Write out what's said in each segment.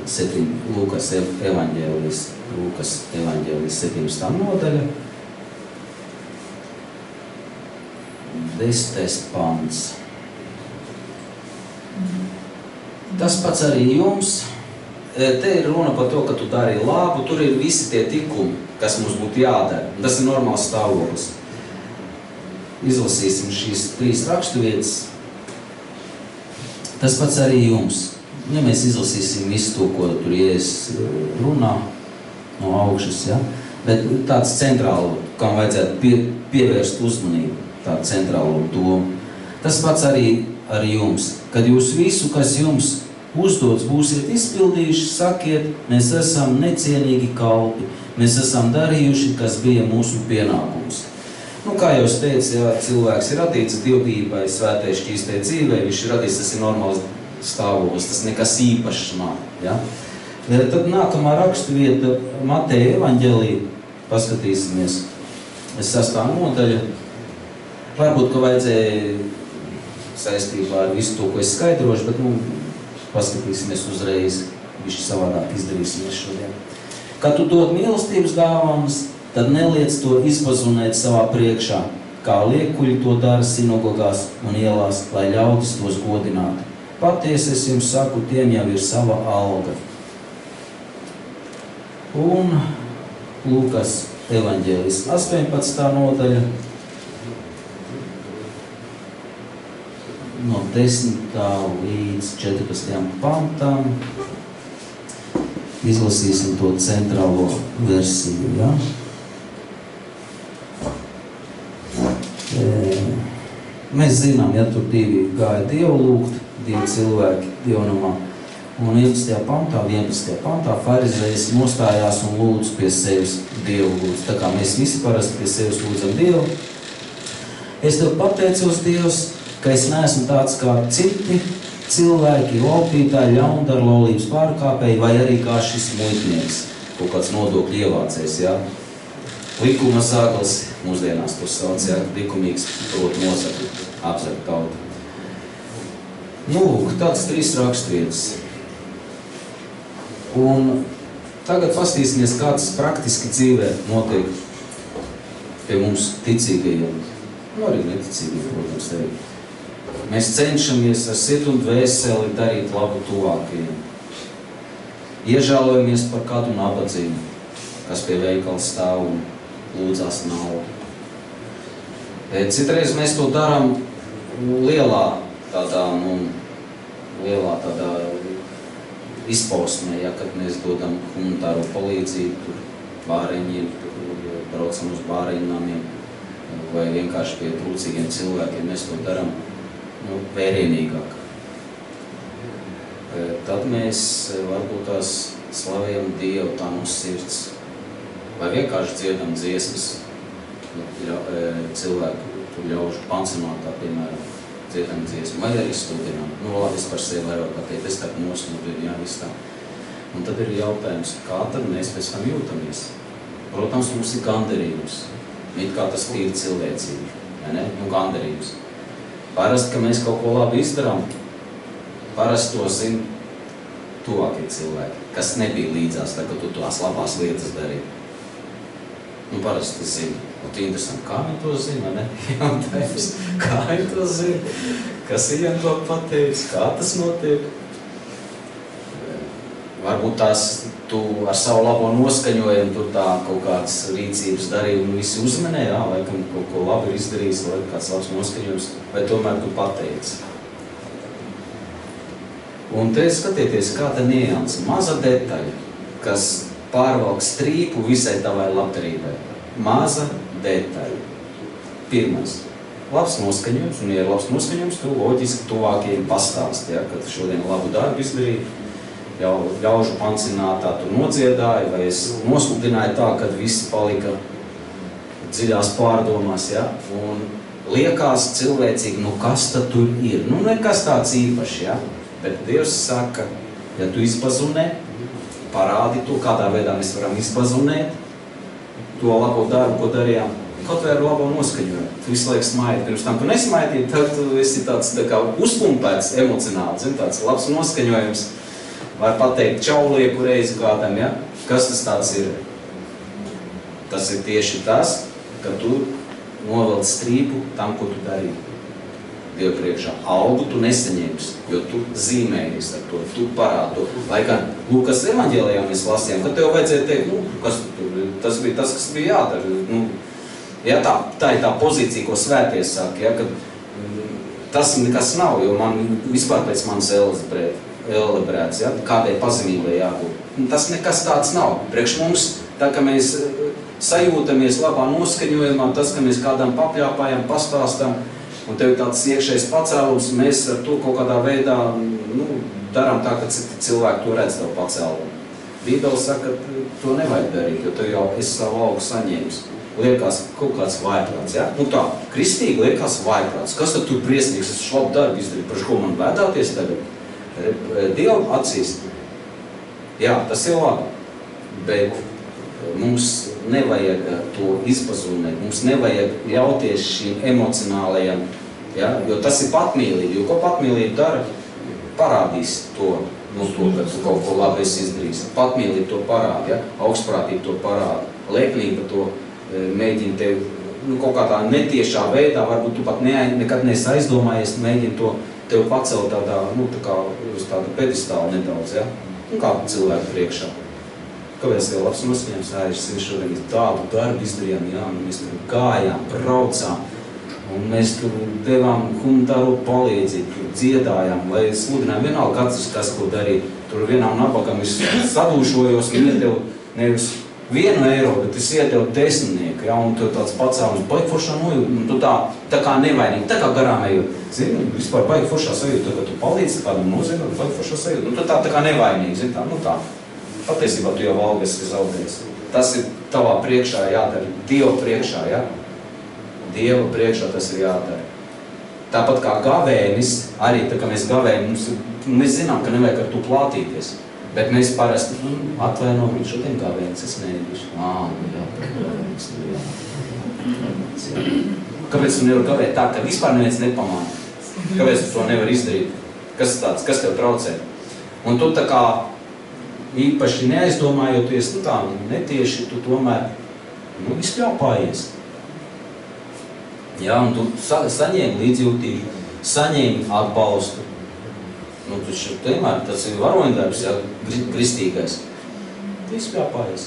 Lūkas evaņģēlijas 17. nodaļa, 10. pants. Tas pats arī jums. Te ir runa par to, ka tu dari labu, tur ir visi tie tikumi, kas mums būtu jādara. Tas ir normāls stāvoklis. Izlasīsim šīs 3 raksturvietas. Tas pats arī jums. Ja mēs izlasīsim visu to, ko tur Jēzus runā no augšas, ja? Bet tāds centrāli, kam vajadzētu pievērst uzmanību, tādu centrālo domu. Tas pats arī ar jums. Kad jūs visu, kas jums uzdots, būsiet izpildījuši, sakiet, mēs esam necienīgi kalpi, mēs esam darījuši, kas bija mūsu pienākums. Kā jau es teicu, ja cilvēks ir radīts dievbijībai, svētai šķīstai dzīvei, viņš ir radīts, tas ir normāls stāvoklis, tas nekas īpašs nav. Ja? Tad nākamā raksturvieta Mateja evaņģēlī, paskatīsimies, 6. nodaļa. Varbūt, ka vajadzēja saistībā ar visu to, ko es skaidrošu, bet paskatīsimies uzreiz, višķi savādāk izdarīsimies šodien. Kad tu dod mīlestības dāvanas, tad neliec to izpazunēt savā priekšā, kā liekuļi to dara sinagogās un ielās, lai ļaudis tos godinātu. Patiesi es jums saku, tiem jau ir sava alga. Un Lūkas evaņģēlis 18. nodaļa, no 10. līdz 14. pantam. Izlasīsim to centrālo versiju. Ja? Mēs zinām, ja tur 2 gāja Dievu lūgt, 2 cilvēki Dievnamā. Un 11. pantā farizējs nostājās un lūdz pie sevis Dievu lūdz. Tā kā mēs visi parasti pie sevis lūdzam Dievu. Es tev pateicos, Dievs, ka es neesmu tāds kā citi cilvēki, laupītāji, ļaundari, laulības pārkāpēji, vai arī kā šis muitnieks, kaut kāds nodokļu ievācējs, ja? Likuma zaglis, mūsdienās to sauc, ja? Likumīgs prot nosaka, apsaka tautu. Tāds 3 raksturvietas. Un tagad pastīsimies, kāds praktiski dzīvē notiek pie mums ticīgajiem. Arī neticīgajiem, protams, arī. Mēs cenšamies ar sirdi un dvēseli darīt labu tuvākajiem. Iežēlojamies par kādu nabadzību, kas pie veikala stāv un lūdzās naudu. Citreiz mēs to darām lielā tādā izpausmē, ja, kad mēs dodam humanitāro palīdzību bāreņiem, braucam uz bāreņnamiem vai vienkārši pie trūcīgiem cilvēkiem, mēs to darām vērienīgāk. Tad mēs varbūt tās slavējam Dievu tā no sirds. Vai vienkārši dziedam dziesmas, cilvēku ļaužu pansionātā, piemēram, dziedam dziesmu, vai arī studinām. Labi, es par sevi varu pateikt, es tā nosnūdinu, jā, viss tā. Un tad ir jautājums, kā tad mēs pēc tam jūtamies? Protams, mums ir gandarījums. It kā tas tīri cilvēcīgi, vai ne? Gandarījums. Parasti, ka mēs kaut ko labi izdarām, parasti to zina tuvākie cilvēki, kas nebija līdzās, tā, ka tu tās labās lietas darīji. Parasti zina. Interesanti, kā viņi to zina, ne? Jautājums, kā viņi to zina? Kas viņam to pateicis? Kā tas notiek? Varbūt tās tu ar savu labo noskaņojumu tur tā kaut kādas rīcības darīji un visi uzmanē, jā, laikam kaut ko labi ir izdarījis, vai kāds labs noskaņojums, vai tomēr tu pateici. Un te skatieties, kāda nianse, maza detaļa, kas pārvalk strīpu visai tavai labdarībai. Maza detaļa. Pirmais. Labs noskaņojums, un ja ir labs noskaņojums, tu loģiski tuvākajiem pastāsti, ja, kad šodien labu darbu izdarīji, ļaužu pansionātā tu nodziedāji, vai es nosludināju tā, kad visi palika dziļās pārdomās, ja, un liekas cilvēcīgi, kas tad tur ir? Nekas tāds īpaši, ja, bet Dievs saka, ja tu izpazunē, parādi to, kādā veidā mēs varam izpazunēt to labo darbu, ko darījām, kaut vai ar labo noskaņojumu. Tu visu laiku smaidi, pirms tam tu nesmaidīji, tad tu esi tāds tā kā uzpumpēts emocionāli, tāds labs noskaņojums. Vai pateikt čaulieku reizi kādam, ja? Kas tas tāds ir? Tas ir tieši tas, ka tu novelc strīpu tam, ko tu darīji. Dievu priekšā. Algu tu nesaņemsi, jo tu zīmējies ar to, tu parādi to. Lai gan Lukas evaņģēlijā mēs lasījām, ka tev vajadzēja teikt, tas bija tas, kas bija jādara. Ja, tā ir tā pozīcija, ko svēties saka, ja, ka tas nekas nav, jo man vispār pēc manas elebrēts, ja, kādai pazemībai jābūt. Tas nekas tāds nav. Priekš mums, tā ka mēs sajūtamies labā noskaņojumā, tas, ka mēs kādam papļāpājam, pastāstam, un tev ir tāds iekšējs pacēlums, mēs ar to kaut kādā veidā darām tā, ka cilvēki to redz tev pacēlumu. Bībele saka, ka to nevajag darīt, jo tu jau esi savu algu saņēmis. Liekas kaut kāds vājprāts, ja? Tā, kristīgi liekas vājprāts. Kas tad tur briesmīgs? Es labu darbu izdarīju, par ko man vēdāties tagad? Dievu acīs. Jā, tas ir labi, bet mums nevajag to izpazūmēt, mums nevajag ļauties šīm emocionālajām, ja? Jo tas ir patmīlība, jo ko patmīlība dara, parādīs to, ka tu kaut ko labi esi izdarījis. Patmīlība to parāda, ja? Augstprātība to parāda, lieknība to mēģina tev kaut kādā netiešā veidā, varbūt tu pat nekad neesi aizdomājies, mēģina to tev pacelt tādā, tā kā uz tādu pedestālu nedaudz, ja? Kā cilvēku priekšā. Kāpēc tev labs noskaņams, es šodien tādu darbu izdarījām, jā, mēs tur gājām, braucām, un mēs tur devām humanitāro palīdzību, tur dziedājām, lai sludinājām vienalga katrs, kas ko darīja. Tur vienām nabagam es sadūšojos, un iedevu nevis 1 eiro, bet es iedevu 10, ja, un tu tāds pacēlums, baigi foršā nojūt, un tu tā kā nevainīgi, tā kā garām ejot. Zini, vispār baigi foršā sajūta, ka tu palīdzi kādam nozīmēt, baigi foršā sajūta, un tu tā kā nevainīgi, zini, tā. Patiesībā tu jau algu esi zaudējis. Tas ir tavā priekšā jādara, Dieva priekšā, ja? Dieva priekšā tas ir jādara. Tāpat kā gavēnis, arī tā kā mēs gavējam, mēs zinām, ka nevajag ar tu plātīties. Bet mēs parasti, atvaino, viņš šodien gavēnis, es nevišu. Kāpēc tu nevar gavēt tā, ka vispār neviens nepamāna? Kāpēc tu to nevar izdarīt? Kas tāds, kas tev traucē? Un tu tā kā īpaši neaizdomājoties, tā netieši, tu tomēr, izpļaupājies. Jā, un tu saņēmi līdzjūtību, saņēmi atbalstu. Taču tomēr tas ir varoņdarbs, ja, kristīgais. Tu izpļāpājies.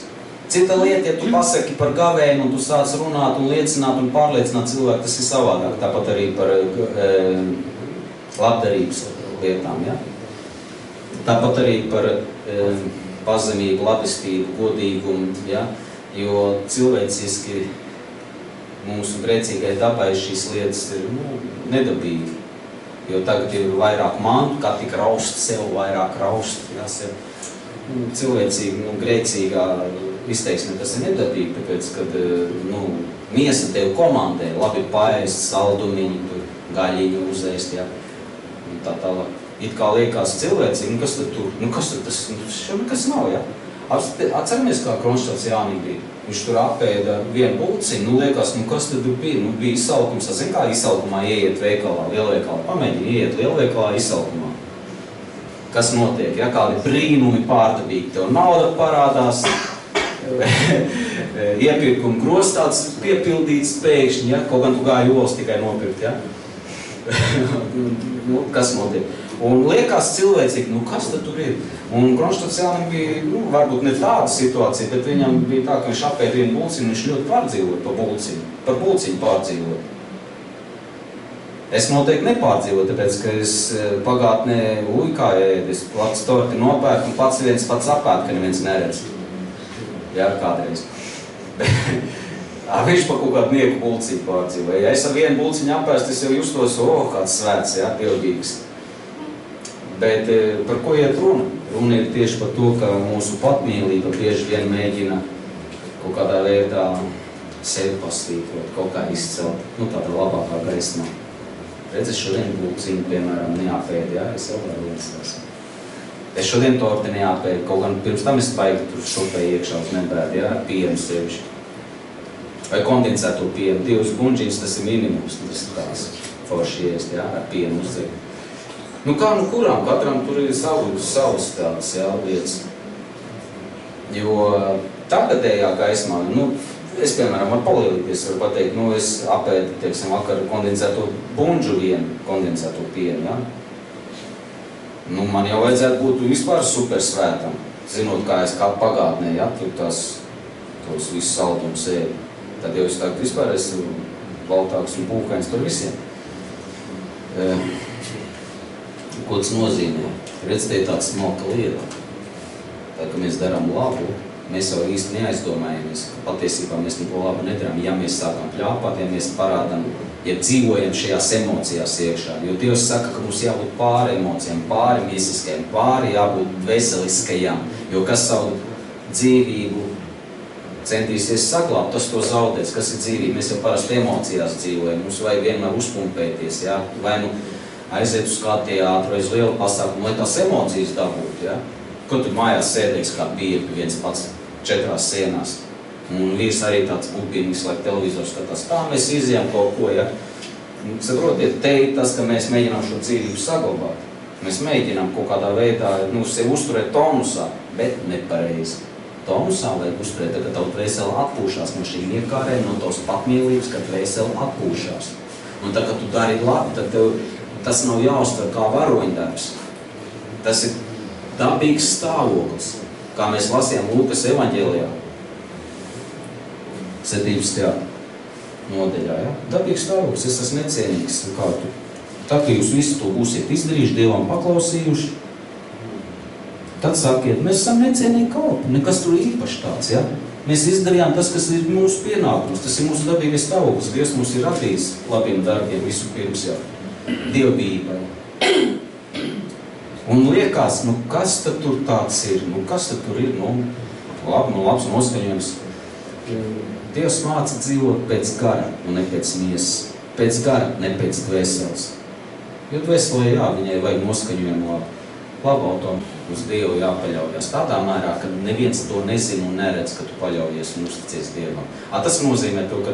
Cita lieta, ja tu pasaki par gavējumu, un tu sāc runāt un liecināt un pārliecināt cilvēku, tas ir savādāk. Tāpat arī par labdarības lietām, ja. Tāpat arī par pazemību, labestību, godīgumu, ja, jo cilvēciski mūsu grēcīgai dabai šīs lietas ir nedabīgi. Jo tagad ir vairāk mantu, kā tik raust sev, vairāk raust, ja, sev. Cilvēcīgi, grēcīgā izteiksme tas ir nedabīgi, tāpēc, kad, miesa tev komandē, labi paēst, saldumiņi, tur, gaļiņu uzēst, ja, un tā tālāk. It kā liekas cilvēcīgi, kas tad tur, kas tad tas, nekas nav, ja. Atceramies, kā Kronštāds Jānim bija. Viņš tur apēda vienu pulciņu, liekas, kas tad bija? Bija izsalkums, zin kā izsalkumā ieiet veikalā, lielveikalā, pamēģini ieiet lielveikalā izsalkumā. Kas notiek, ja? Kādi brīnumi pārdabīgi, tev nauda parādās, iepirkuma grosts tāds piepildīts pēkšņi, ja? Kaut gan tu gāji olas tikai nopirkt, ja? Kas notiek? Un liekas cilvēcīgi, kas tad tur ir? Un Kronštāds Jānim bija, varbūt ne tāda situācija, bet viņam bija tā, ka viņš apēd vienu bulciņu, viņš ļoti pārdzīvot par bulciņu pārdzīvot. Es noteikti nepārdzīvotu, tāpēc, ka es pagātnē kā ēdu, es plats torti nopērku un pats apēd, ka neviens neredz. Jā, kādreiz. Viņš pa kaut kādu nieku bulciņu pārdzīvoja. Ja es ar vienu bulciņu apēstu, es jau justos, kāds svēts, jā, dievbīgs. Bet par ko iet runa? Runa ir tieši par to, ka mūsu patmīlība bieži vien mēģina kaut kādā veidā sevi pasvītrot, kaut kā izcelt, tādā labākā gaismā. Redz, es šodien bulciņu, piemēram, neapēdu, jā, es jau varu lietas. Es šodien torti neapēdu, kaut gan pirms tam es baigi tur šopēju iekšā uz nebēdu, jā, ar pienu sevišķi. Vai kondensēto pienu, 2 buņģiņas, tas ir minimums, tas ir tās forši iest, jā, ar pienu uzdzēju. Nu kā nu kurām, katram tur ir savas tādas, jā, lietas. Jo tagadējā gaismā, nu, es, piemēram, varu palielīties, varu pateikt, nu, es apēdu, teiksim, vakar kondensēto bunžu vienu, kondensēto pienu, jā. Nu, man jau vajadzētu būt vispār super svētam, zinot, kā es kā pagātnē, jā, tur tos visus saldumus ēdu. Tad jau es tagad vispār esmu baltāks un pūkains par visiem. Ko tas nozīmē? Redz, te ir tāds smalka lieta. Tā, ka mēs darām labu, mēs jau īsti neaizdomājamies, ka patiesībā mēs neko labu nedarām. Ja mēs sākam pļāpāt, ja mēs parādām, ja dzīvojam šajās emocijās iekšā. Jo Dievs saka, ka mums jābūt pāri emocijām, pāri miesiskajām, pāri jābūt veseliskajām. Jo kas savu dzīvību centīsies saglābt, tas to zaudēs. Kas ir dzīvība? Mēs jau parasti emocijās dzīvojam. Mums vajag vienmēr uzpumpēties, jā? Vai nu aiziet uz kā teātru, aiz lielu pasākumu, lai tās emocijas dabūtu, jā? Ko tu mājās sēdēks kā piepi viens pats 4 sienās? Un vīrs arī tāds bubīnīgs, lai televizors skatās. Tā mēs izjām kaut ko, jā? Saprotiet, te ir tas, ka mēs mēģinām šo dzīvību saglabāt. Mēs mēģinām kaut kādā veidā, nu, sevi uzturēt tonusā, bet nepareizi. Tonusā vajag uzturēt, kad tavu dvēseli atpūšās no šīm iekārēm, no tavas patmīlības, kad dvēseli atpūšās. Un tā, kad tu dari labi, tad tev tas nav jāuztver kā varoņdarbs. Tas ir dabīgs stāvoklis, kā mēs lasījām Lūkas evaņģēlijā, 17. nodaļā. Ja? Dabīgs stāvoklis, es esmu necienīgs. Tā, ka jūs visi to būsiet izdarījuši, Dievam paklausījuši, tad sakiet, mēs esam necienīgi kalpi, nekas tur īpaši tāds, ja? Mēs izdarījām tas, kas ir mūsu pienākums, tas ir mūsu dabīgais stāvoklis. Dievs mums ir radījis labiem darbiem visu pirms jau. Dievbijībai. Un liekas, nu kas tad tur tāds ir? Nu kas tad tur ir? Nu labs noskaņojums. Dievs māca dzīvot pēc gara un ne pēc miesas. Pēc gara, ne pēc dvēseles. Jo dvēselē, jā, viņai vajag noskaņojumu labu. Labu automu uz Dievu jāpaļaujas. Tādā mērā, ka neviens to nezina un neredz, ka tu paļaujies un uzticies Dievam. Tas nozīmē to, ka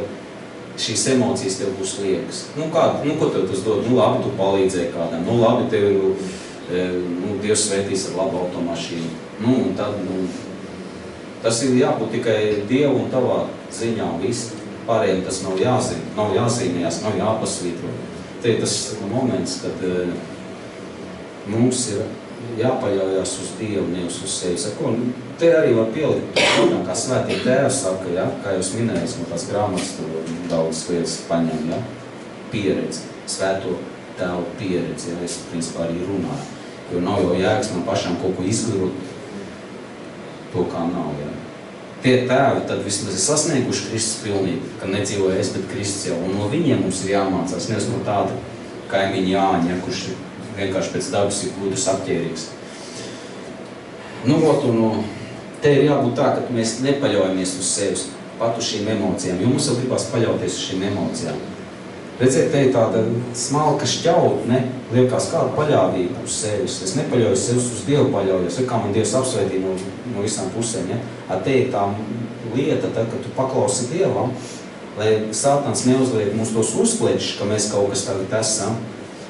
šīs emocijas tev būs liekas. Nu, ko tev tas dod? Nu, labi, tu palīdzēji kādam. Nu, labi, tev Dievs svētīs ar labu automašīnu. Nu, un tad, tas ir jābūt tikai Dievu un tavā ziņā un viss. Pārējiem tas nav jāzina, nav jāzīmējās, nav jāpasvītro. Te ir tas moments, kad mums ir jāpaļaujās uz Dievu, nevis uz sevi. Sako, te arī var pielikt, kā svētie tēvi saka, ja? Kā jūs minējis, no tās grāmatas daudz lietas paņem, ja? Pieredzi, svēto tēvu pieredzi, ja? Es principā arī runāju. Jo nav jau jēgas man pašām kaut ko izgurot, to kā nav, ja? Tie tēvi tad vismaz ir sasnieguši Kristus pilnību, ka nedzīvoja es, bet Kristus jau. Un no viņiem mums ir jāmācās, nevis no tāda kaimiņa Jāņa, ja, kurš vienkārši pēc dabas ir gudrs, apķērīgs. Te ir jābūt tā, ka mēs nepaļaujamies uz sevis, pat uz šīm emocijām, jo mums jau gribās paļauties uz šīm emocijām. Redziet, te ir tāda smalka šķautne, liekas kāda paļāvība uz sevis. Es nepaļaujos sevis, uz Dievu paļaujos, kā man Dievs apsveitīja no visām pusēm. Ja? Te ir tā lieta, tad, kad tu paklausi Dievam, lai Sātans neuzliek mums tos uzplečus, ka mēs kaut kas tagad esam.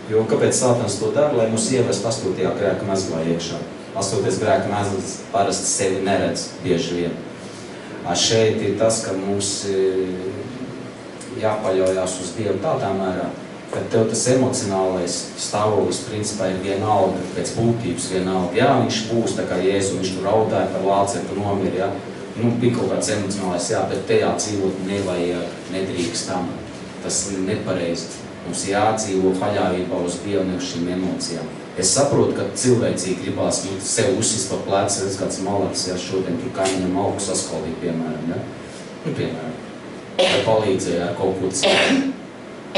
Jo kāpēc Sātans to dara, lai mūs ievest 8. grēka mezglā iekšā. 8. grēka mezgls parasti sevi neredz bieži vien. Šeit ir tas, ka mums jāpaļaujās uz Dievu tādā mērā, ka tev tas emocionālais stāvoklis principā ir vienalga, pēc būtības vienalga. Jā, viņš būs tā kā Jēzu, viņš tur raudāja par lācetu nomir, jā. Bija kaut kāds emocionālais, jā, bet tajā dzīvot nevajag, nedrīkstam. Tas ir nepareizi. Mums jādzīvo paļāvībā uz Dievu, ne uz šīm emocijām. Es saprotu, ka cilvēcīgi gribās sev uzsist pa plēci, redz kāds malacis, jā, šodien tur kaimiņam augu saskaldīt, piemēram, jā. Piemēram. Vai palīdzēja ar kaut ko citu.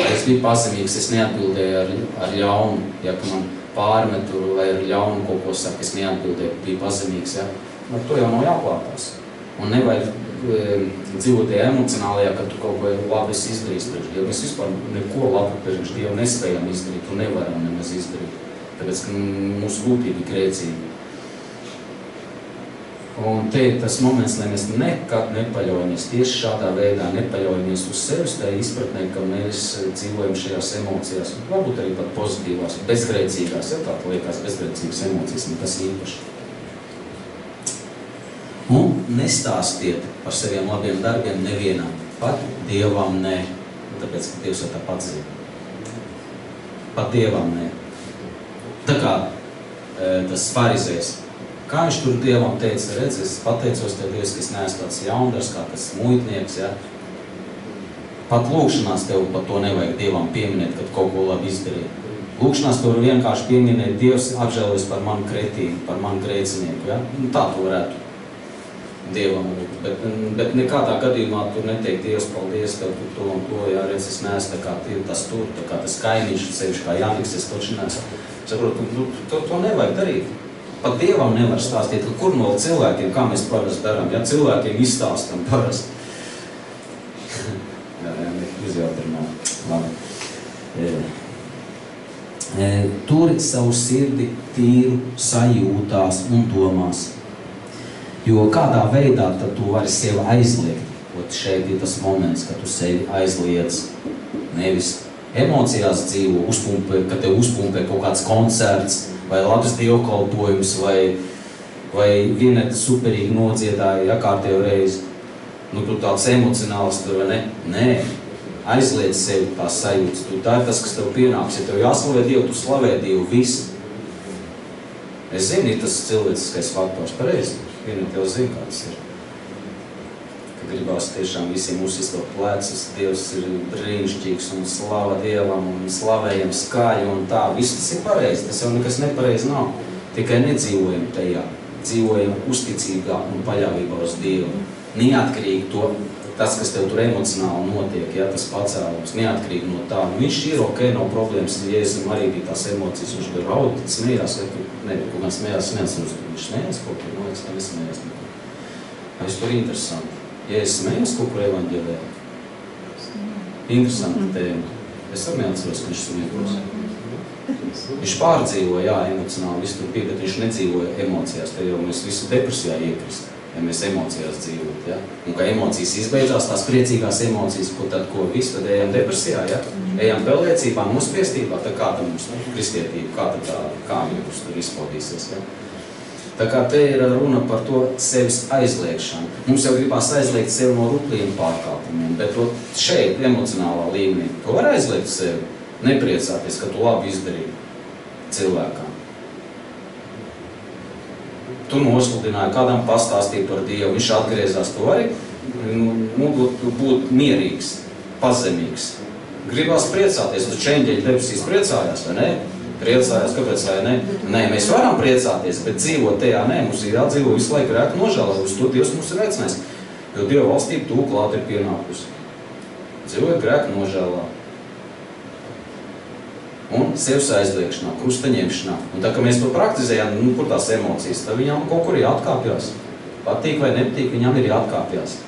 Es biju pazemīgs, es neatbildēju ar ļaunu, ja ka man pārmetu vai ar ļaunu kaut ko saka, es neatbildēju, biju pazemīgs, ja. To jau nav jāplātās. Un nevajag dzīvot tajā emocionālajā, ka tu kaut ko labi esi izdarījis priekš Dievu. Mēs vispār neko labi priekš Dievu nespējam izdarīt un nevaram nemaz izdarīt. Tāpēc, ka mūsu būtība ir grēcīga. Un te ir tas moments, lai mēs nekad nepaļaujamies tieši šādā veidā, nepaļaujamies uz sevis, tā izpratnē, ka mēs dzīvojam šajās emocijās, varbūt arī pat pozitīvās, bezgrēcīgās, ja tā liekas bezgrēcīgas emocijas, un tas īpaši. Un nestāstiet par saviem labiem darbiem nevienam, pat Dievam nē, tāpēc, ka Dievs jau tā pats zina. Pat Dievam nē. Tā kā tas farizējs. Kā viņš tur Dievam teica, redz, es pateicos tev, Dievs, ka es neesmu tāds jaundars, kā tas muitnieks, ja? Pat lūkšanās tev par to nevajag Dievam pieminēt, kad kaut ko labi izdarīja. Lūkšanās tev vienkārši pieminēt, Dievs apžēlojas par manu kretīnu, par manu grēcinieku, ja? Nu, tā to varētu Dievam lūgt, bet nekādā gadījumā tur neteikt, Dievs, paldies tev par to un to, ja, redz, es neesmu tā kā tas tur, tā kā tas kaimiņš, sevišķi kā Jāniks, es toči neesmu. Saprotu, to nevajag darīt. Pat Dievam nevar stāstīt, ka kur no cilvēkiem, kā mēs parasti darām, ja cilvēkiem izstāstam parasti. jā, izjautarnā. Labi. Turi savu sirdi tīru sajūtās un domās. Jo kādā veidā tad tu vari sevi aizliegt. Ot šeit ir tas moments, kad tu sevi aizliedz. Nevis emocijās dzīvo, kad tev uzpumpē kaut kāds koncerts, vai labs dievkalpojums, vai vienēta superīgi nodziedāja, ja kārtējo reizi. Nu, tu tāds emocionāls tur, vai ne? Nē, aizliedz sevi tās sajūtas. Tā ir tas, kas tev pienāks. Ja tev jāslavē Dievu, tu slavē Dievu visu. Es zinu, ir tas cilvēciskais faktors pareizi. Viena tev zina, kāds ir. Kad gribās tiešām visiem uzsistot plecus, Dievs ir brīnišķīgs un slava Dievam un slavējam skaļi un tā. Viss tas ir pareizi, tas jau nekas nepareizi nav. Tikai nedzīvojam tajā. Dzīvojam uzticīgā un paļāvībā uz Dievu. Neatkarīgi to, tas, kas tev tur emocionāli notiek, ja, tas pacēlums, neatkarīgi no tā. Nu, viņš ir ok, nav problēmas, ja Jēzum arī bija tās emocijas, viņš tur raud, smējās, vai kaut kā smējās, viņš smējās kaut kur, man liekas, tā nesmējās. Es tur interesanti. Ja es smējos kaut kur evaņģēlē, interesanta tēma. Es arī neatceros, ka viņš smējos. Viņš pārdzīvoja, jā, emocionāli, visu tur bija, bet viņš nedzīvoja emocijās. Te jau mēs visu depresijā iekrist, ja mēs emocijās dzīvot, ja. Un kā emocijas izbeidzās, tās priecīgās emocijas, ko visu, tad ejam depresijā, ja. Ejam pelniecībā, nospiestībā, tā kā tā mums kristietība, kā mums tur izpaudīsies, ja. Tā kā te ir runa par to sevis aizliekšanu. Mums jau gribās aizliegt sevi no rupliem pārkāpumiem, bet šeit, emocionālā līmenī, tu var aizliegt sevi, nepriecāties, ka tu labi izdarīji cilvēkam. Tu nosludināji, kādam pastāstīji par Dievu, viņš atgriezās, tu vari būt mierīgs, pazemīgs. Gribās priecāties, uz čeņģeļa debesīs priecājās, vai ne? Priecājās, kāpēc vai ne? Nē, mēs varam priecāties, bet dzīvot tajā nē, mums ir jādzīvo visu laiku grēku nožēlā, uz to Dievs mums ir aicinājis. Jo Dieva valstība tū klāt ir pienākusi. Dzīvot grēku nožēlā. Un sevis aizliekšanā, krusta ņemšanā. Un tā, ka mēs to praktizējām, kur tās emocijas, tad viņām kaut kur jāatkāpjās. Patīk vai nepatīk, viņām ir jāatkāpjās.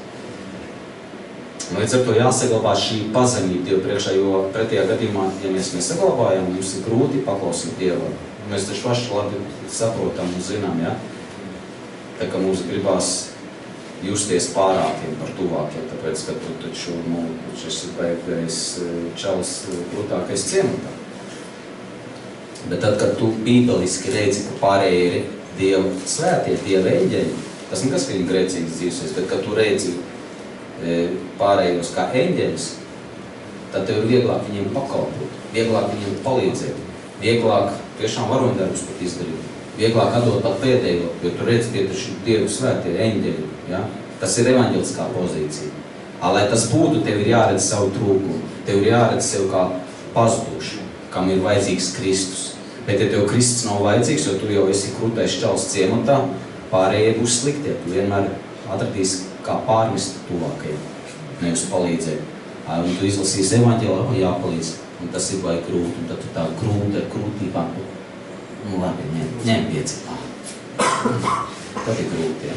Līdz ar to jāsaglabā šī pazemība Dievu priekšā, jo pretējā gadījumā, ja mēs nesaglabājam, mums ir grūti paklausīt Dievam. Mēs taču paši labi saprotam un zinām, ja? Tā kā mums gribās justies pārākiem par tuvākiem, tāpēc, ka tu taču, šis ir beigais čalis krūtākais ciematā. Bet tad, kad tu bībeliski redzi, ka pārējie ir Dieva svētie, Dieva eņģeļi, tas nekas, ka viņi grēcīgas dzīvsies, bet kad tu redzi pārējos kā eņģeļus, tad tev ir vieglāk viņiem pakalpot, vieglāk viņiem palīdzēt, vieglāk tiešām varoņdarbus pat izdarīt, vieglāk atdot pat pēdējo, jo tu redzi tie taču Dievu svētie eņģeļi, ja? Tas ir evaņģeliskā pozīcija. Lai tas būtu, tev ir jāredz savu trūkumu, tev ir jāredz sev kā pazuduši, kam ir vajadzīgs Kristus. Bet ja tev Kristus nav vajadzīgs, jo tu jau esi krūtais čals ciematā, pārējie būs sliktie, tu vienmēr atradīsi kā pārmest tuvākajiem, nevis palīdzēt. Un tu izlasīsi evaņģēliju, jāpalīdz, un tas ir vai krūt, un tad tu tā krūtībā, nu labi, ņem pieci. Tad ir krūti, ja.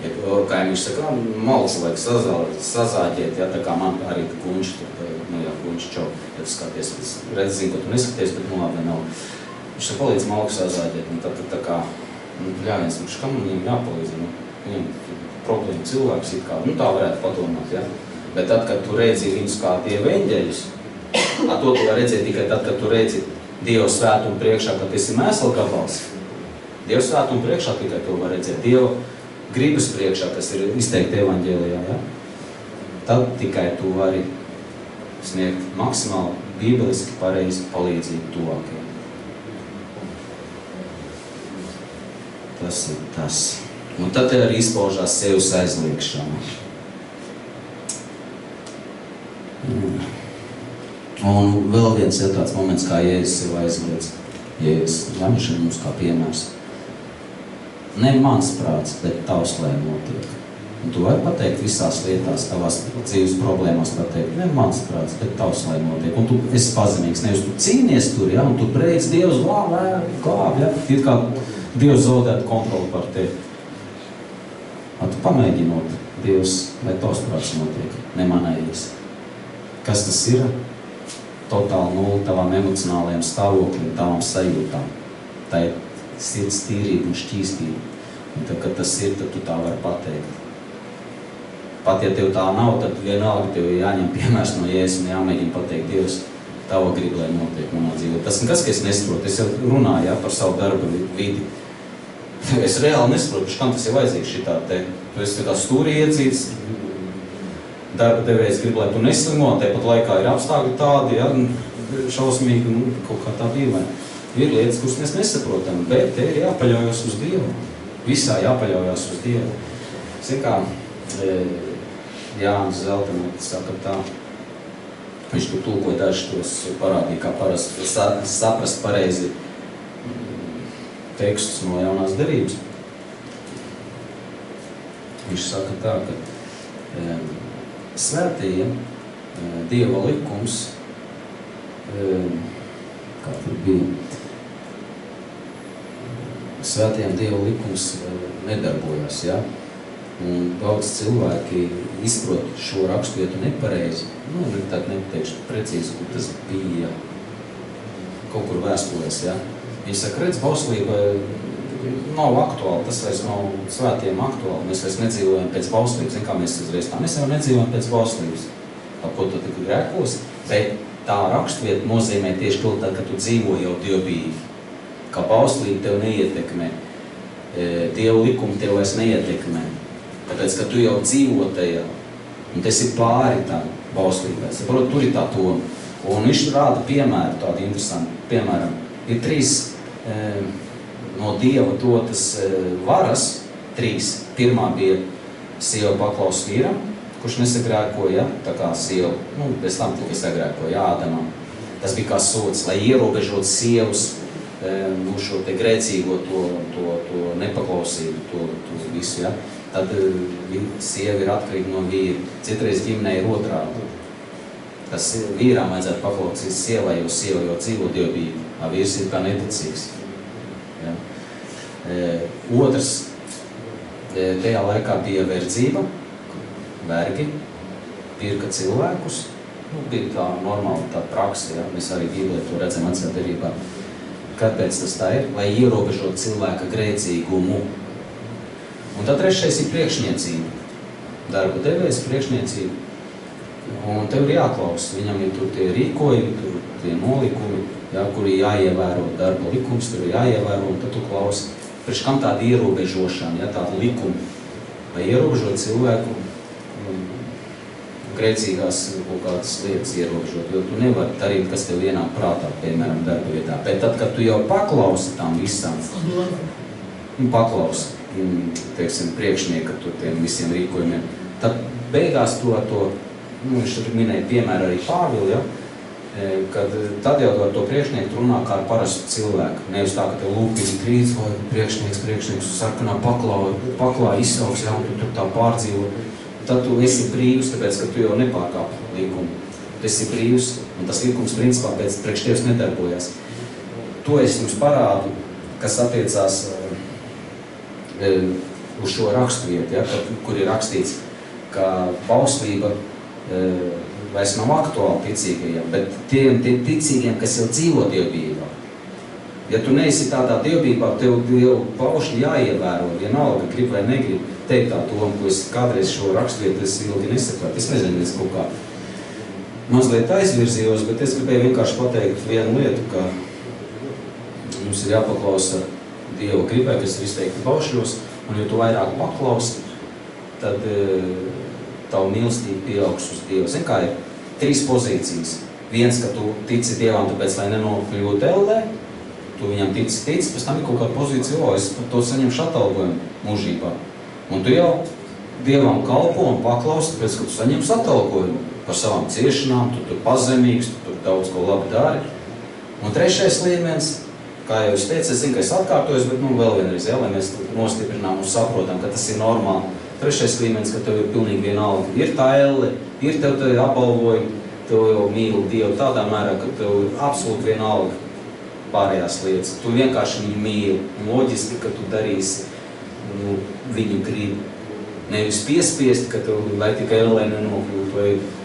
Ja kaimiņš saka, malks vajag sazāģēt, ja, tā kā man arī kunči, nu jā, kunči čau, ja tu skaties, redz, zinu, ka tu neskaties, bet nu labi nav. Viņš saka, palīdz malku sazāģēt, un tad tā kā Ļāviens, kam viņam jāpalīdz, viņam problēma cilvēks it kā, tā varētu padomāt, ja? Bet tad, kad tu redzi viņus kā Dieva eņģeļus, to tu var redzēt tikai tad, kad tu redzi Dieva svētumu priekšā, kad esi mēsla gabals. Dieva svētumu priekšā tikai to var redzēt. Dieva gribas priekšā, kas ir izteikti evaņģēlijā, ja? Tad tikai tu vari sniegt maksimāli bībeliski pareizi palīdzību tuvākajiem. Tas ir tas. Un tad arī izpaužās sevis aizliekšana. Un vēl viens ir tāds moments, kā Jēzus sev aizliedz. Jēzus, viņš ir mums kā piemērs. Ne mans prāts, bet tavs, lai notiek. Un tu vari pateikt visās lietās, tavās dzīves problēmās pateikt, ne mans prāts, bet tavs, lai notiek. Un tu esi pazemīgs, nevis tu cīnies tur, ja? Un tu beidz Dievs glāb, ja? Ir kā Dievs zaudētu kontroli par tevi. Tu pamēģinot, Dievs, lai tavs prāts notiek, nemanējies. Kas tas ir? Totāli nulli tavām emocionālajiem stāvokļiem, tavām sajūtām. Tā ir sirds tīrība un šķīstība. Un tad, kad tas ir, tad tu tā vari pateikt. Pat, ja tev tā nav, tad vienalga tev jāņem piemērs no Jēzus un jāmēģina pateikt, Dievs, tava griba, lai notiek manā dzīvē. Tas nekas, ka es nesaprotu. Es jau runāju par savu darba vidi. Es reāli nesaprotu, kam tas ir vajadzīgs šitā te. Tu esi tā stūrī iedzīts, darba devējs grib, lai tu neslimo, tepat laikā ir apstākļi tādi, ja, šausmīgi, kaut kā tā dīvaini. Ir lietas, kuras mēs nesaprotam, bet te ir jāpaļaujas uz Dievu. Visā jāpaļaujas uz Dievu. Zin kā, Jānis Zeltenētis saka tā, viņš tur tulkoja daži tos parādīja, kā parasti saprast pareizi tekstus no jaunās derības. Viņš saka tā, ka svētajiem Dieva likums, kā tur bija, svētajiem Dieva likums nedarbojās, ja? Un daudz cilvēki izprot šo raksturvietu nepareizi. Tad nepateikšu precīzi, kur tas bija kaut kur vēstulēs, ja? Viņi saka, redz, bauslība nav aktuāli, tas vairs nav svētiem aktuāli. Mēs vairs nedzīvojam pēc bauslības. Zin, kā mēs uzreiz tā? Mēs jau nedzīvojam pēc bauslības. Ko tu tikai grēkos? Bet tā raksturvieta nozīmē tieši to, tad, kad tu dzīvo jau dievbijīgi. Kā bauslība tev neietekmē. Dievu likumu tev vairs neietekmē. Tāpēc, ka tu jau dzīvo tajā. Un tas ir pāri tā bauslībai. Saprot, tur ir tā toma. Un viņš rāda piemēru, tādu interesantu. Piemēram, ir 3 no Dieva dotas varas, 3. Pirmā bija sieva paklaus vīram, kurš nesagrēkoja, tā kā sieva, bez tam tikai sagrēkoja Ādamam. Tas bija kā sods, lai ierobežot sievas šo te grēcīgo, to nepaklausību, to visu, ja. Tad sieva ir atkarīga no vīra. Citreiz ģimenē ir otrādi. Tas vīrām vajadzētu paklausīt sievai, jo sieva jau dzīvo dievbijīgi. Vīrs ir kā neticīgs. Ja. Otrs, tajā laikā bija verdzība, vergi, pirka cilvēkus. Bija tā normāla tā praksa, ja. Mēs arī Bībelē to redzam vecajā derībā. Kāpēc tas tā ir? Lai ierobežot cilvēka grēcīgumu. Un tad 3. ir priekšniecība. Darba devējs priekšniecība. Un tev ir jāklaus. Viņam ir tur tie rīkojumi, tur tie nolikumi, ja, kuri jāievēro darba likums, tur ir jāievēro, un tad tu klausi. Priekš kam tāda ierobežošana, ja, tāda likuma, lai ierobežot cilvēku grēcīgās kaut kādas lietas ierobežot, jo tu nevari darīt, kas tev ienāk prātā, piemēram, darba vietā. Bet tad, kad tu jau paklausi tam visam, paklausi, teiksim, priekšnieka tur tiem visiem rīkojumiem, tad beigās viņš minēja piemēru arī Pāvilu, ja, kad tad jau ar to priekšnieku runā kā ar parastu cilvēku. Nevis tā, ka tev lūpīgi krīts, vai priekšnieks sarkanā paklā izsauks, ja, un tu tur tā pārdzīvo. Tad tu esi brīvs, tāpēc, ka tu jau nepārkāpi likumu. Tu esi brīvs, un tas likums principā priekš tevis nedarbojas. To es jums parādu, kas attiecās uz šo raksturvietu, ja, kur ir rakstīts, ka bauslība vairs nav aktuāli ticīgajiem, bet tiem ticīgiem, kas jau dzīvo dievbijībā. Ja tu neesi tādā dievbībā, tev Dievu paušļi jāievēro, vienalga, grib vai negrib teikt tā doma, ko es kādreiz šo raksturvietu es ilgi nesapratu. Es nezinu, es kaut kā mazliet aizvirzījos, bet es gribēju vienkārši pateikt vienu lietu, ka mums ir jāpaklausa Dieva gribai, kas ir izteikti paušļos, un jo tu vairāk paklausi, tad tavu mīlestību pieaugs uz Dievu. Zin kā ir 3 pozīcijas. Viens, ka tu tici Dievam, tāpēc, lai nenokļūtu ellē, tu viņam tici, pēc tam ir kaut kāda pozīcija, es par to saņemšu atalgojumu mūžībā. Un tu jau Dievam kalpo un paklausi, tāpēc, ka tu saņemsi atalgojumu par savām ciešanām, tu tur pazemīgs, tu tur daudz ko labi dari. Un 3. līmenis, kā jau es teicu, es zinu, ka es atkārtojos, bet vēl vienreiz, lai mēs nostiprinām un saprotam, ka tas ir normāli. 3. līmenis, ka tev ir pilnīgi vienalga. Ir tā elle, ir tev apbalvojumi, tev jau mīli Dievu tādā mērā, ka tev ir absolūti vienalga pārējās lietas. Tu vienkārši viņu mīli. Un loģiski, ka tu darīsi viņu gribu. Nevis piespiesti, ka tev, lai tikai ellē nenokļūtu,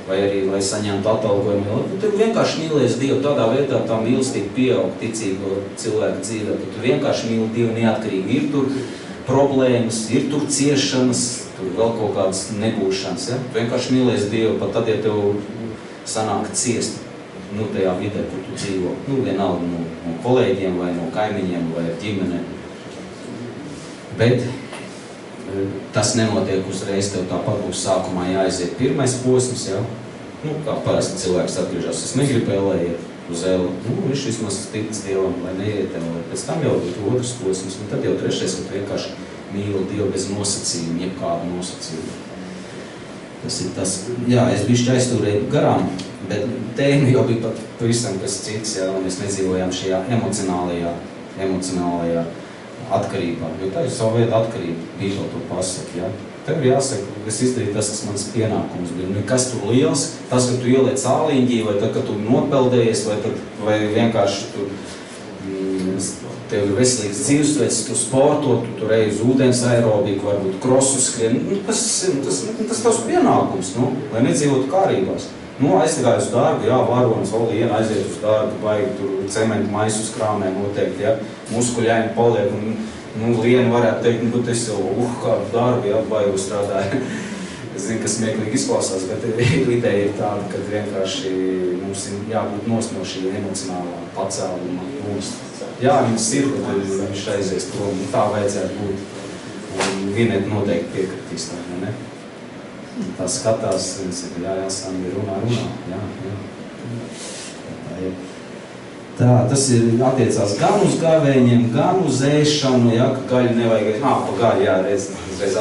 vai arī, lai saņemtu atalgojumu. Tu vienkārši mīlies Dievu tādā vietā, tā mīlestība pieaug ticīgo cilvēku dzīvē. Tu vienkārši mīli Dievu neatkarīgi. Ir tur problēmas, ir tur ciešanas, tur vēl kaut kādas nebūšanas. Ja? Tu vienkārši mīlies Dievu, pat tad, ja tev sanāk ciest tajā vidē, kur tu dzīvo. Vienalga no kolēģiem, vai no kaimiņiem, vai ar ģimenēm. Bet tas nenotiek uzreiz, tev tāpat būs sākumā jāaiziet 1. posms, ja? Kā parasti cilvēks atgriežas, es negribu ellē iet uz elli. Viņš vismaz tic Dievam, lai neiet ellē. Pēc tam jau ir 2. posms, un tad jau 3. ka tu vienkārši mīli Dievu bez nosacījuma, jebkādu nosacījumu. Tas ir tas, jā, es bišķi aiztūrēju garām, bet tēma jau bija pat pavisam kas cits, ja, un mēs nedzīvojām šajā emocionālajā atkarībā, jo tā ir savu veidu atkarība, Bībele to pasaka, ja. Tev ir jāsaka, es izdarīju tas, kas mans pienākums bija. Nekas tur liels, tas, ka tu ieliec āliņģī, vai tad, ka tu nopeldējies, vai vienkārši tu tev ir veselīgs dzīvesveids, tu sporto, tu tur ej uz ūdens aerobiku, varbūt krosu skrien. Tas tavs pienākums, lai nedzīvotu kārībās. Aizgāju uz darbu, jā, varonis, Oliena aiziet uz darbu, baigi tur cementu maisu uz krāmē noteikti, jā, muskuļaini paliek, un Liena varētu teikt, bet es jau, kādu darbu, jā, baigi strādāju. Es zinu, ka smieklīgi izklausās, bet ideja ir tāda, ka vienkārši mums ir jābūt no šī emocionālā pacēluma. Jā, viņas ir, bet viņš aizies prom, un tā vajadzētu būt. Un Vineta noteikti piekritīs tā, ne? Tā skatās, viņa saka, jā, Sandri, runā, jā. Tā, tas ir attiecās gan uz gavēņiem, gan uz ēšanu, jā, ka gaļu nevajag, pa gaļu, jā, reiz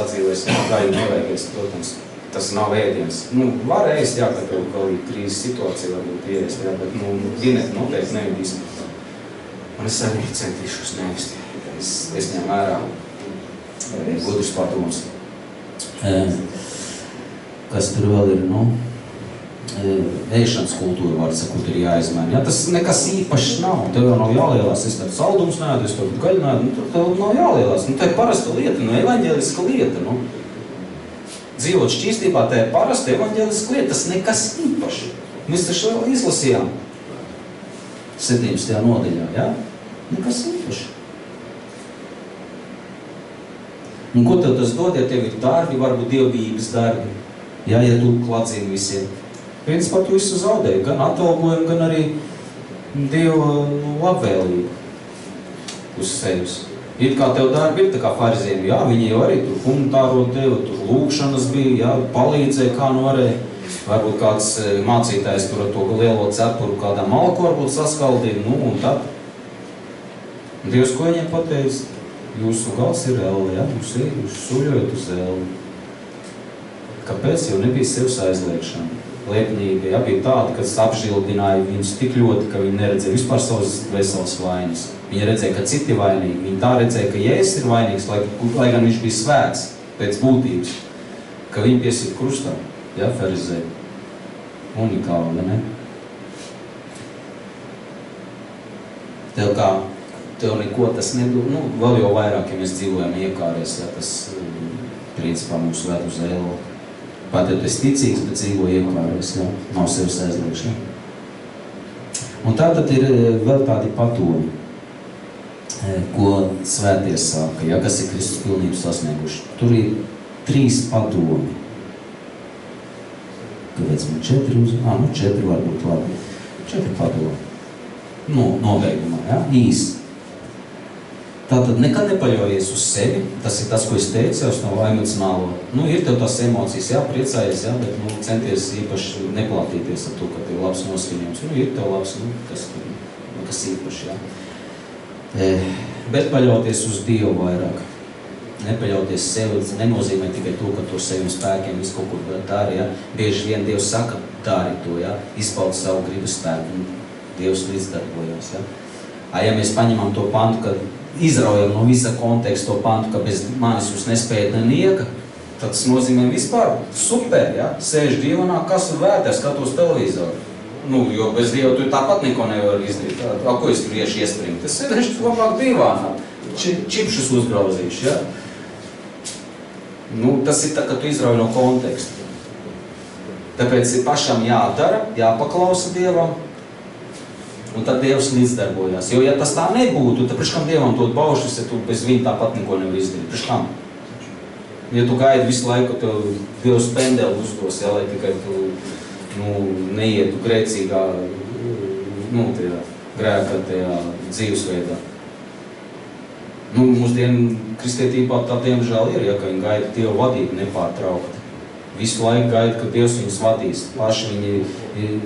atzīvēs, gaļu nevajag, protams, tas nav ēdiens. Var ēst, jā, ka tev galīgi krīzes situācija varbūt ēst, jā, bet, Vineta noteikti nevedīs. Un es arī centīšos neēst, es ņem vērā gudrus padomus. Kas tur vēl ir, ēšanas kultūra, var sakot, ir jāizmaina. Ja, tas nekas īpašs nav, tev jau nav jālielās, es tādu saldumus neēdu, es tādu gaļu neēdu, tev nav jālielās. Tā ir parasta lieta, evaņģēliska lieta. Dzīvot šķīstībā, tā ir parasta evaņģēliska lieta, tas nekas īpašs. Mēs taču vēl izlasījām 17. nodaļā, ja? Nekas īpašs. Un ko tev tas dod, ja tev ir darbi, varbūt dievbijības darbi, ja tu kladzini visiem? Principā tu visu zaudēji, gan atalgojumu, gan arī Dieva labvēlību uz sevis. Ir kā tev darbi, ir tā kā fariziem, jā, viņi jau arī tur humanitāro Dievu, tur lūkšanas bija, jā, palīdzēja, kā varēja. Varbūt kāds mācītājs tur ar to lielo cepuru kādā malku varbūt saskaldīja, un tad. Un Dievs, ko viņiem pateica? Jūsu gals ir elle, ja? Jūs suļojat uz elle. Kāpēc? Jau nebija sevs aizliekšana. Liepnība, ja? Bija tāda, kas apžildināja viņus tik ļoti, ka viņi neredzēja vispār savas veselas vainas. Viņi redzēja, ka citi vainīgi. Viņi tā redzēja, ka Jēzus ir vainīgs, lai gan viņš bija svēts pēc būtības, ka viņi piesīt krustā, ja, farizēji. Unikāli, vai ne? Tev neko tas nedod, vēl jau vairāk, ja mēs dzīvojam iekārēs, ja, tas principā mūs ved uz elli. Pat ja tu esi ticīgs, bet dzīvo iekārēs, ja, nav sevs aizliekšana. Un tātad ir vēl tādi padomi. ko svētie saka, ja, kas ir Kristus pilnību sasnieguši. Tur ir 3 padomi. Kāpēc man 4 4 varbūt labi. 4 padomi. Nobeigumā, ja, īsti. Tātad nekad nepaļaujies uz sevi, tas ir tas, ko es teicu, jau nav emocionālo. Ir tev tās emocijas, jā, priecājies, jā, bet centies īpaši neplātīties ar to, ka tev labs noskaņojums. Ir tev labs, kas īpaši, jā. Bet paļauties uz Dievu vairāk. Nepaļauties sevi, nenozīmē tikai to, ka to saviem spēkiem visu kaut ko dari, jā. Bieži vien Dievs saka, dari to, jā, izpaud savu gribu spēku, un Dievs līdzdarbojās, jā. Ja mēs paņemam to pantu, ka izraujam no visa konteksta to pantu, ka bez manis jūs nespējat nenieka, tad tas nozīmē vispār super, ja? Sēž divanā, kas ir vērtē, skatos televizoru. Jo bez Dieva tu tāpat neko nevar izdarīt. Ko es tur iešu iespringt? Es sēdēšu labāk divānā, čipšus uzgrauzīšu, ja? Tas ir tā, ka tu izrauj no konteksta. Tāpēc ir pašam jādara, jāpaklausa Dievam, un tad Dievs līdzdarbojās. Jo, ja tas tā nebūtu, tad priekš kam Dievam dot baušas, ja tu bez viņa tāpat neko nevar izdarīt? Priekš kam? Ja tu gaidi visu laiku, tev Dievs pendeli uzdos, ja, lai tikai tu neietu grēcīgā, tajā grēkā, tajā dzīvesveidā. Mūsdienu kristietībā tā diemžēl ir, ja, ka viņi gaida Dievu vadību nepārtraukti. Visu laiku gaida, ka Dievs viņus vadīs. Paši viņi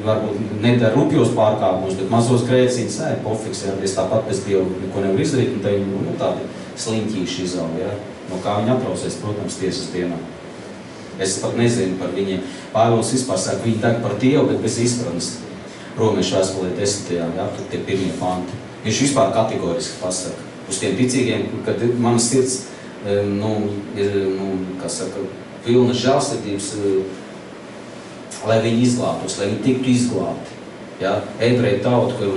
varbūt nedara rupjos pārkāpumus, bet mazos grēcīņus, pofiks, ja, es tāpat bez Dievu neko nevar izdarīt, un tad viņi tādi sliņķīši izaug, ja. No kā viņi atrausies, protams, tiesas dienā. Es pat nezinu par viņiem. Pāvils vispār saka, viņi deg par Dievu, bet bez izpratnes. Romešu vēstulē 10. Ja, tur tie pirmie panti. Viņš vispār kategoriski pasaka. Uz tiem ticīgiem, kad mana sirds ir, kā saka, pilna žēlsirdības, lai viņi izglābtos, lai viņi tiktu izglābti. Ja? Ebreju tauta, kur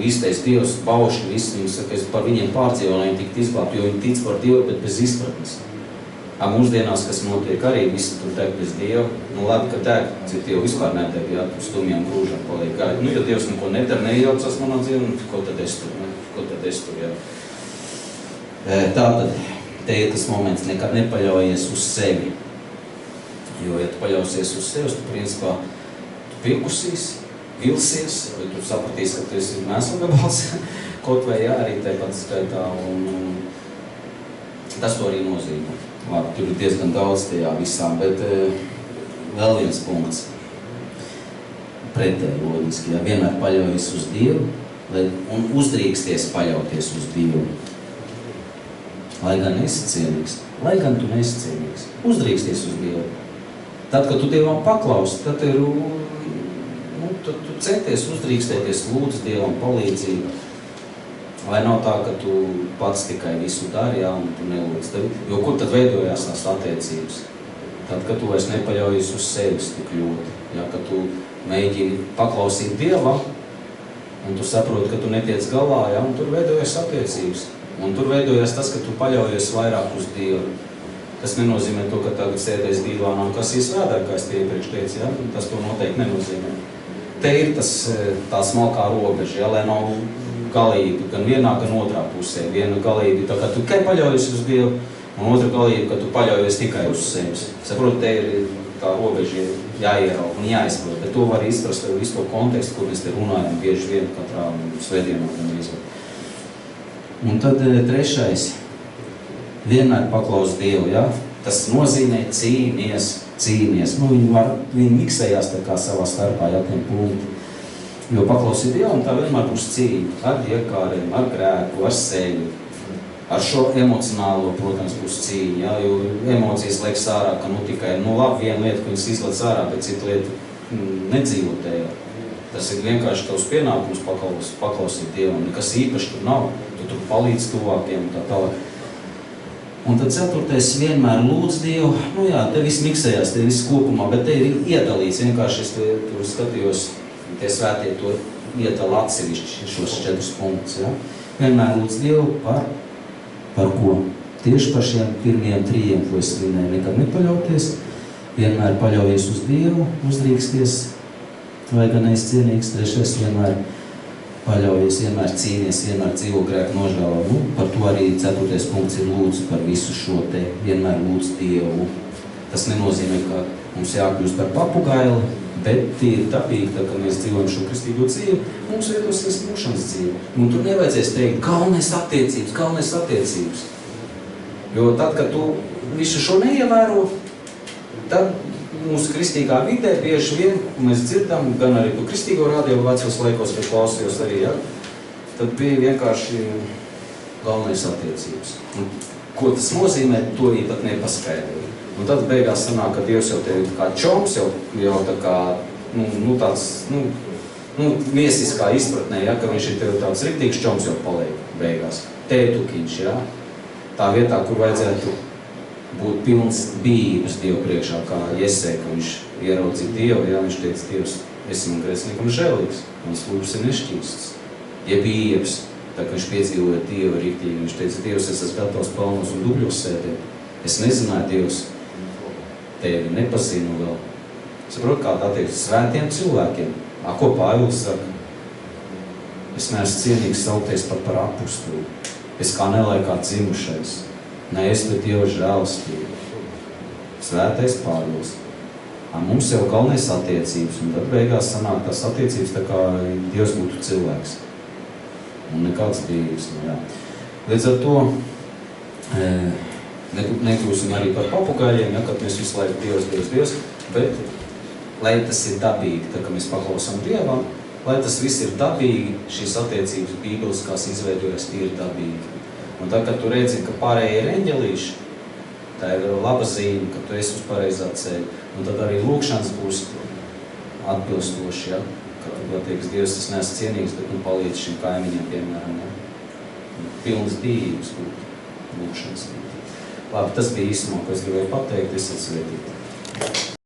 izteiks Dievs, bauši visi, viņi saka, es par viņiem pārdzīvoju, lai viņi tiktu izglābti, jo viņi tic par Dievu, bet bez izpratnes. Mūsdienās, kas notiek arī, visi tur deg bez Dievu, labi, ka deg, cik Dievu vispār nedeg, ja, tur stumjām grūžām paliek gaidi. Ja Dievs neko nedara, neiejaucas manā dzīvē, ko tad es tur, ja. Tātad, te ir tas moments, nekad nepaļaujies uz sevi. Jo, ja tu paļausies uz sevi, tu principā piekusīsi, vilsies, vai tu sapratīsi, ka tu esi mēslagabals, kaut vai jā, arī tāpat skaitā, un tas to arī nozīmē. Labi, tur ir diezgan daudz tajā visām, bet vēl viens punkts. Pretēji loģiski, ja vienmēr paļaujies uz Dievu, un uzdrīksties paļauties uz Dievu. Lai gan esi cienīgs, lai gan tu nesi cienīgs, uzdrīksties uz Dievu. Tad, kad tu Dievam paklausi, tad tu centies uzdrīkstēties, lūdz Dievam palīdzību. Lai nav tā, ka tu pats tikai visu dari, jā, un tu nelūdz. Jo kur tad veidojās tās attiecības? Tad, kad tu vairs nepaļaujies uz sevis tik ļoti, jā, ka tu mēģini paklausīt Dievam, un tu saproti, ka tu netiec galā, jā, un tur veidojas attiecības. Un tur veidojas tas, ka tu paļaujies vairāk uz Dievu. Tas nenozīmē to, ka tagad sēdēs dīvānā un kas iesvēdē, kā es tie iepriekš teicu, jā, tas to noteikti nenozīmē. Te ir tā smalkā robeža, jā, lai nav galība gan vienā, gan otrā pusē. Viena galība, tā kā tu tikai paļaujies uz Dievu, un otra galība, ka tu paļaujies tikai uz sevis. Saprot, te ir tā robeža jāierauga un jāizprot, bet to var izprast ar visu to kontekstu, kur mēs te runājam bieži vien katrā svētdienā. Un tad trešais, vienmēr paklaus Dievu, ja? Tas nozīmē cīnies. Viņi miksējās tā kā savā starpā, ja, tiem punkti. Jo paklausīt Dievam, tā vienmēr būs cīņa ar iekāriem, ar grēku, ar sevi. Ar šo emocionālo, protams, būs cīņa, ja, jo emocijas liek ārā, ka tikai, labi, viena lieta, ka viņas izlec ārā, bet cita lieta nedzīvo tajā. Tas ir vienkārši tavs pienākums paklausīt Dievam, nekas īpaši tur nav, tu tur palīdz tuvākiem un tā tālāk. Un tad 4. vienmēr lūdz Dievu, te viss miksējās, te viss kopumā, bet te ir iedalīts, vienkārši es tur skatījos, tie svētie to iedala atsevišķi šos 4 punktus, ja. Vienmēr lūdz Dievu par ko? Tieši par šiem pirmiem 3, ko es minēju, nekad nepaļauties, vienmēr paļaujies uz Dievu, uzdrīksties, vai gan esi cienīgs, 3. vienmēr paļaujies, vienmēr cīnies, vienmēr dzīvo grēku nožēlā. Nu, par to arī 4. punkts ir lūdzu par visu šo te, vienmēr lūdzu Dievu. Tas nenozīmē, ka mums jākļūst par papugaili, bet tie ir dabīgi, tā, ka mēs dzīvojam šo kristīgo dzīvi, mums vietosies mūšanas dzīvi. Un tur nevajadzēs teikt, galvenais attiecības. Jo tad, kad tu visu šo neievēro, tad mūsu kristīgā vidē bieži vien, mēs dzirdam, gan arī pa kristīgo radio vecos laikos, kad klausījos arī, ja, tad bija vienkārši galvenais attiecības. Un, ko tas nozīmē, to arī pat nepaskaidroja. Un tad beigās sanāk, ka Dievs jau tevi kā čoms, jau tā kā, miesiskā izpratnē, ja, ka viņš ir tev tāds riktīgs čoms jau paliek beigās. Tētukiņš, ja, tā vietā, kur vajadzētu būt pilns bijības Dievu priekšā, kā Jesē, ka viņš ieraudzīja Dievu, ja viņš teica, Dievs, esi man grēciniekam žēlīgs, mans lūgas ir nešķīsts. Ja bijības, tā kā viņš piedzīvoja Dievu riktīgi, viņš teica, Dievs, es esmu gatavs palnos un dubļos sēdēt. Es nezināju, Dievs, tevi nepazinu vēl. Saprot, kāda attieksme svētiem cilvēkiem. Ko Pāvils saka? Es neesmu cienīgs saukties pat par apustuli. Es kā nelaikā dzimušais. Ne es, bet Dieva žēlastība. Svētais Pāvils. Mums jau galvenais attiecības, un tad beigās sanāk tās attiecības, tā kā Dievs būtu cilvēks. Un nekāds bijības. Nu, jā. Līdz ar to nekļūsim arī par papugaļiem, ja, kad mēs visu laiku Dievs, bet lai tas ir dabīgi, tā kā mēs paklausām Dievam, lai tas viss ir dabīgi, šīs attiecības bībeliskās izveidojas, tie ir dabīgi. Un tad, kad tu redzi, ka pārējie ir eņģelīši, tā ir laba zīme, ka tu esi uz pareizā ceļa. Un tad arī lūkšanas būs atbilstoši, ja, ka teiks, Dievs, es neesmu cienīgs, bet nu palīdz šim kaimiņam, piemēram, ja. Pilnas bijības būtu lūkšanas. Labi, tas bija īsumā, ko es gribēju pateikt, es atsvētīju.